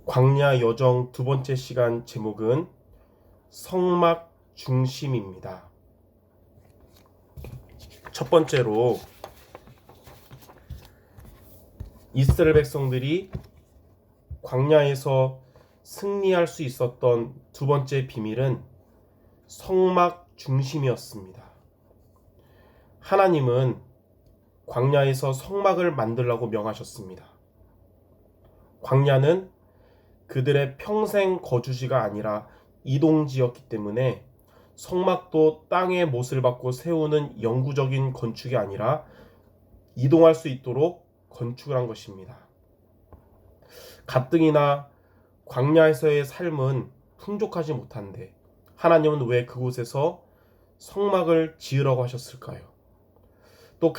광야 여정 두 번째 시간 제목은 성막 중심입니다. 첫 번째로 이스라엘 백성들이 광야에서 승리할 수 있었던 두 번째 비밀은 성막 중심이었습니다. 하나님은 광야에서 성막을 만들라고 명하셨습니다. 광야는 그들의 평생 거주지가 아니라 이동지였기 때문에 성막도 땅의 못을 받고 세우는 영구적인 건축이 아니라 이동할 수 있도록 건축을 한 것입니다. 가뜩이나 광야에서의 삶은 풍족하지 못한데 하나님은 왜 그곳에서 성막을 지으라고 하셨을까요? 또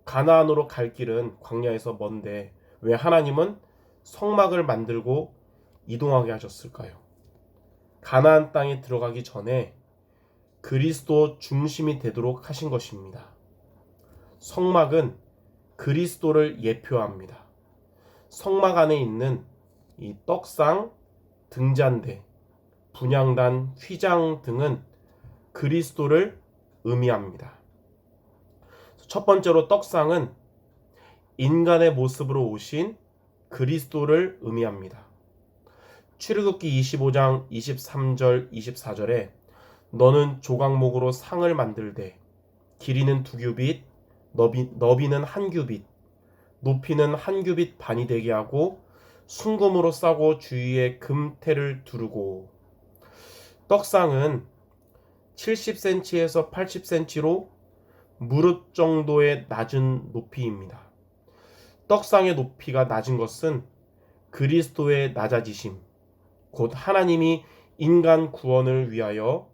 가나안으로 갈 길은 광야에서 먼데 왜 하나님은 성막을 만들고 이동하게 하셨을까요? 가나안 땅에 들어가기 전에 그리스도 중심이 되도록 하신 것입니다. 성막은 그리스도를 예표합니다. 성막 안에 있는 이 떡상, 등잔대, 분향단, 휘장 등은 그리스도를 의미합니다. 첫 번째로 떡상은 인간의 모습으로 오신 그리스도를 의미합니다. 출애굽기 25장 23절 24절에 너는 조각목으로 상을 만들되 길이는 2규빗, 너비는 1규빗, 높이는 1규빗 반이 되게 하고 순금으로 싸고 주위에 금테를 두르고. 떡상은 70cm에서 80cm로 무릎 정도의 낮은 높이입니다. 떡상의 높이가 낮은 것은 그리스도의 낮아지심, 곧 하나님이 인간 구원을 위하여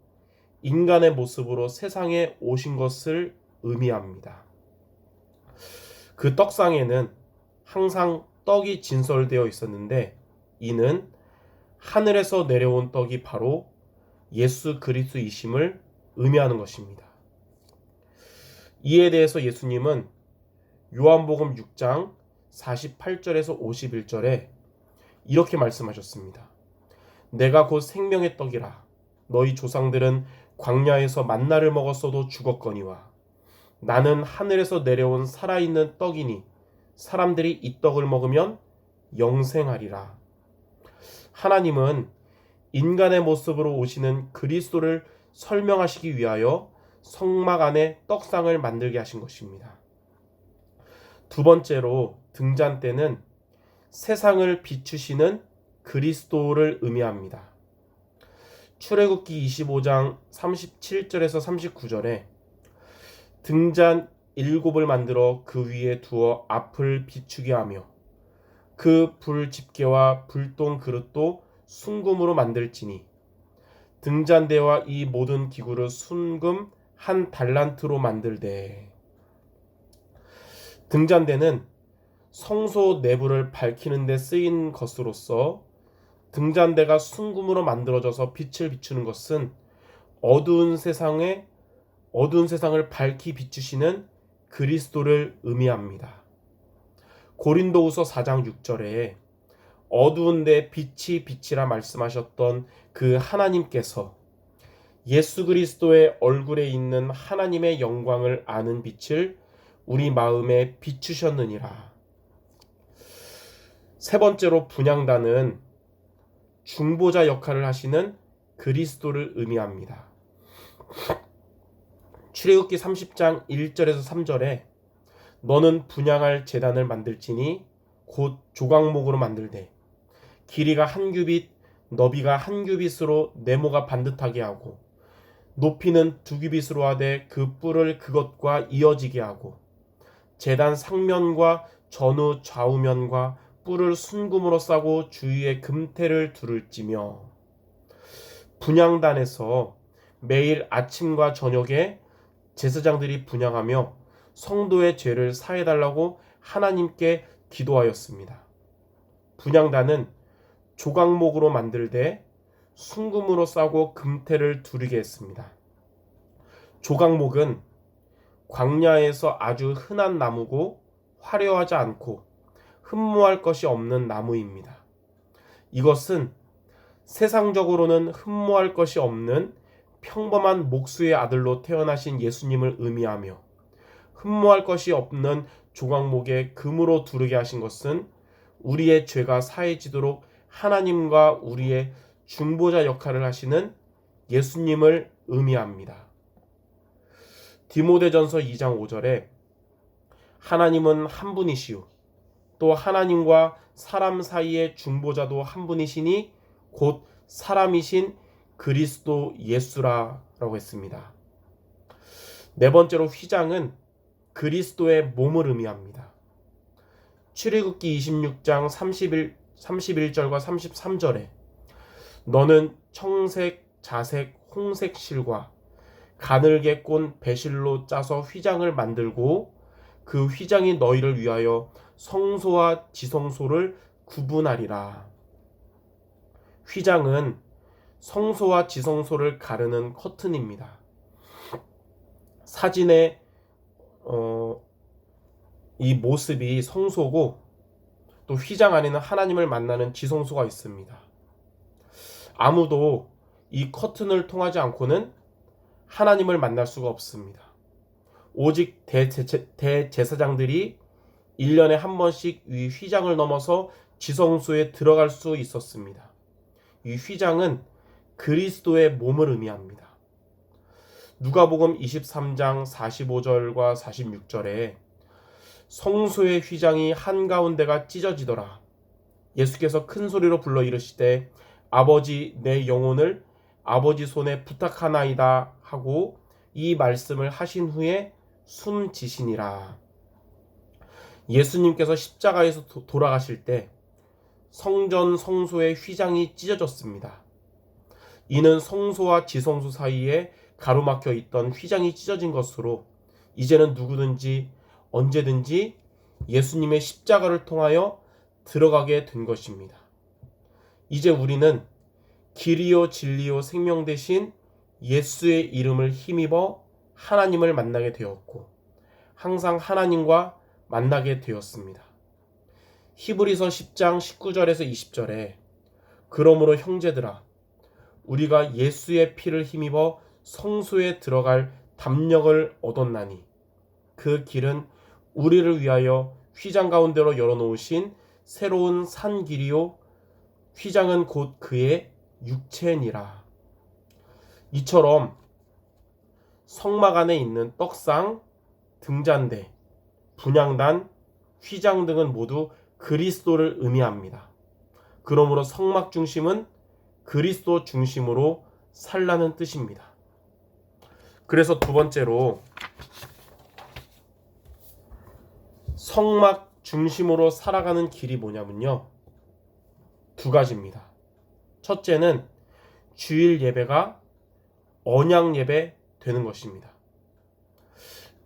인간의 모습으로 세상에 오신 것을 의미합니다. 그 떡상에는 항상 떡이 진설되어 있었는데 이는 하늘에서 내려온 떡이 바로 예수 그리스도이심을 의미하는 것입니다. 이에 대해서 예수님은 요한복음 6장 48절에서 51절에 이렇게 말씀하셨습니다. 내가 곧 생명의 떡이라. 너희 조상들은 광야에서 만나를 먹었어도 죽었거니와 나는 하늘에서 내려온 살아있는 떡이니 사람들이 이 떡을 먹으면 영생하리라. 하나님은 인간의 모습으로 오시는 그리스도를 설명하시기 위하여 성막 안에 떡상을 만들게 하신 것입니다. 두 번째로 등잔대는 세상을 비추시는 그리스도를 의미합니다. 출애굽기 25장 37절에서 39절에 등잔 7을 만들어 그 위에 두어 앞을 비추게 하며 그 불 집게와 불똥 그릇도 순금으로 만들지니 등잔대와 이 모든 기구를 순금 1달란트로 만들되. 등잔대는 성소 내부를 밝히는 데 쓰인 것으로서 등잔대가 순금으로 만들어져서 빛을 비추는 것은 어두운 세상을 밝히 비추시는 그리스도를 의미합니다. 고린도후서 4장 6절에 어두운데 빛이 빛이라 말씀하셨던 그 하나님께서 예수 그리스도의 얼굴에 있는 하나님의 영광을 아는 빛을 우리 마음에 비추셨느니라. 세 번째로 분향단은 중보자 역할을 하시는 그리스도를 의미합니다. 출애굽기 30장 1절에서 3절에 너는 분향할 제단을 만들지니 곧 조각목으로 만들되 길이가 1규빗, 너비가 1규빗으로 네모가 반듯하게 하고 높이는 2규빗으로 하되 그 뿔을 그것과 이어지게 하고 제단 상면과 전후 좌우면과 뿔을 순금으로 싸고 주위에 금테를 두를지며. 분향단에서 매일 아침과 저녁에 제사장들이 분향하며 성도의 죄를 사해달라고 하나님께 기도하였습니다. 분향단은 조각목으로 만들되 순금으로 싸고 금테를 두르게 했습니다. 조각목은 광야에서 아주 흔한 나무고 화려하지 않고 흠모할 것이 없는 나무입니다. 이것은 세상적으로는 흠모할 것이 없는 평범한 목수의 아들로 태어나신 예수님을 의미하며, 흠모할 것이 없는 조각목에 금으로 두르게 하신 것은 우리의 죄가 사해지도록 하나님과 우리의 중보자 역할을 하시는 예수님을 의미합니다. 디모데전서 2장 5절에 하나님은 한 분이시요 또 하나님과 사람 사이의 중보자도 한 분이시니 곧 사람이신 그리스도 예수라라고 했습니다. 네 번째로 휘장은 그리스도의 몸을 의미합니다. 출애굽기 26장 31절과 33절에 너는 청색, 자색, 홍색 실과 가늘게 꼰 배실로 짜서 휘장을 만들고 그 휘장이 너희를 위하여 성소와 지성소를 구분하리라. 휘장은 성소와 지성소를 가르는 커튼입니다. 사진에 이 모습이 성소고 또 휘장 안에는 하나님을 만나는 지성소가 있습니다. 아무도 이 커튼을 통하지 않고는 하나님을 만날 수가 없습니다. 오직 대제사장들이 1년에 한 번씩 이 휘장을 넘어서 지성소에 들어갈 수 있었습니다. 이 휘장은 그리스도의 몸을 의미합니다. 누가복음 23장 45절과 46절에 성소의 휘장이 한가운데가 찢어지더라. 예수께서 큰 소리로 불러 이르시되 아버지 내 영혼을 아버지 손에 부탁하나이다 하고 이 말씀을 하신 후에 숨지시니라. 예수님께서 십자가에서 돌아가실 때 성전 성소의 휘장이 찢어졌습니다. 이는 성소와 지성소 사이에 가로막혀 있던 휘장이 찢어진 것으로 이제는 누구든지 언제든지 예수님의 십자가를 통하여 들어가게 된 것입니다. 이제 우리는 길이요 진리요 생명 되신 예수의 이름을 힘입어 하나님을 만나게 되었고 항상 하나님과 만나게 되었습니다. 히브리서 10장 19절에서 20절에 그러므로 형제들아 우리가 예수의 피를 힘입어 성소에 들어갈 담력을 얻었나니 그 길은 우리를 위하여 휘장 가운데로 열어놓으신 새로운 산 길이요 휘장은 곧 그의 육체니라. 이처럼 성막 안에 있는 떡상, 등잔대, 분향단, 휘장 등은 모두 그리스도를 의미합니다. 그러므로 성막 중심은 그리스도 중심으로 살라는 뜻입니다. 그래서 두 번째로 성막 중심으로 살아가는 길이 뭐냐면요. 두 가지입니다. 첫째는 주일 예배가 언약 예배 되는 것입니다.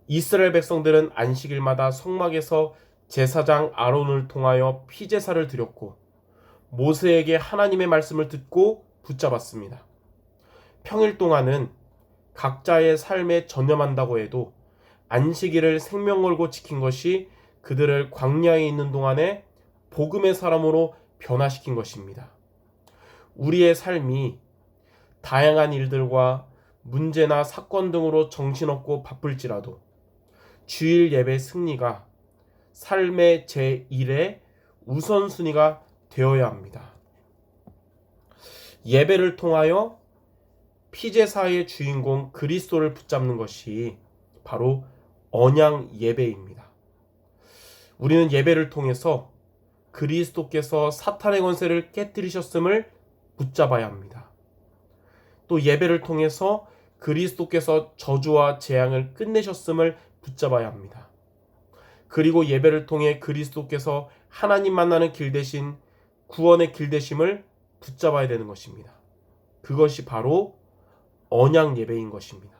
이스라엘 백성들은 안식일마다 성막에서 제사장 아론을 통하여 피제사를 드렸고 모세에게 하나님의 말씀을 듣고 붙잡았습니다. 평일 동안은 각자의 삶에 전념한다고 해도 안식일을 생명 걸고 지킨 것이 그들을 광야에 있는 동안에 복음의 사람으로 변화시킨 것입니다. 우리의 삶이 다양한 일들과 문제나 사건 등으로 정신없고 바쁠지라도 주일 예배 승리가 삶의 제1의 우선순위가 되어야 합니다. 예배를 통하여 피제사의 주인공 그리스도를 붙잡는 것이 바로 언약 예배입니다. 우리는 예배를 통해서 그리스도께서 사탄의 권세를 깨뜨리셨음을 붙잡아야 합니다. 또 예배를 통해서 그리스도께서 저주와 재앙을 끝내셨음을 붙잡아야 합니다. 그리고 예배를 통해 그리스도께서 하나님 만나는 길 대신 구원의 길 되심을 붙잡아야 되는 것입니다. 그것이 바로 언약 예배인 것입니다.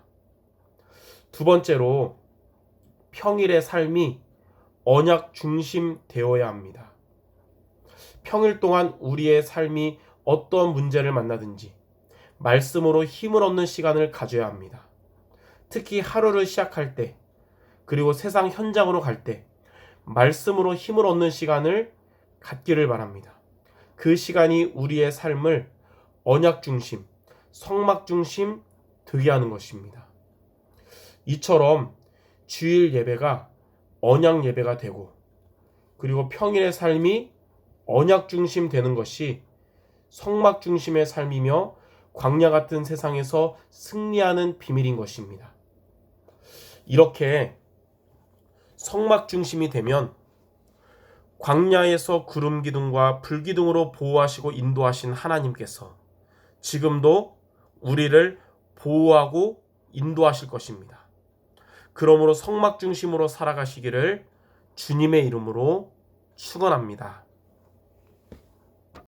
두 번째로 평일의 삶이 언약 중심 되어야 합니다. 평일 동안 우리의 삶이 어떤 문제를 만나든지 말씀으로 힘을 얻는 시간을 가져야 합니다. 특히 하루를 시작할 때 그리고 세상 현장으로 갈 때 말씀으로 힘을 얻는 시간을 갖기를 바랍니다. 그 시간이 우리의 삶을 언약 중심, 성막 중심 되게 하는 것입니다. 이처럼 주일 예배가 언약 예배가 되고 그리고 평일의 삶이 언약 중심 되는 것이 성막 중심의 삶이며 광야 같은 세상에서 승리하는 비밀인 것입니다. 이렇게 성막 중심이 되면 광야에서 구름 기둥과 불 기둥으로 보호하시고 인도하신 하나님께서 지금도 우리를 보호하고 인도하실 것입니다. 그러므로 성막 중심으로 살아가시기를 주님의 이름으로 축원합니다.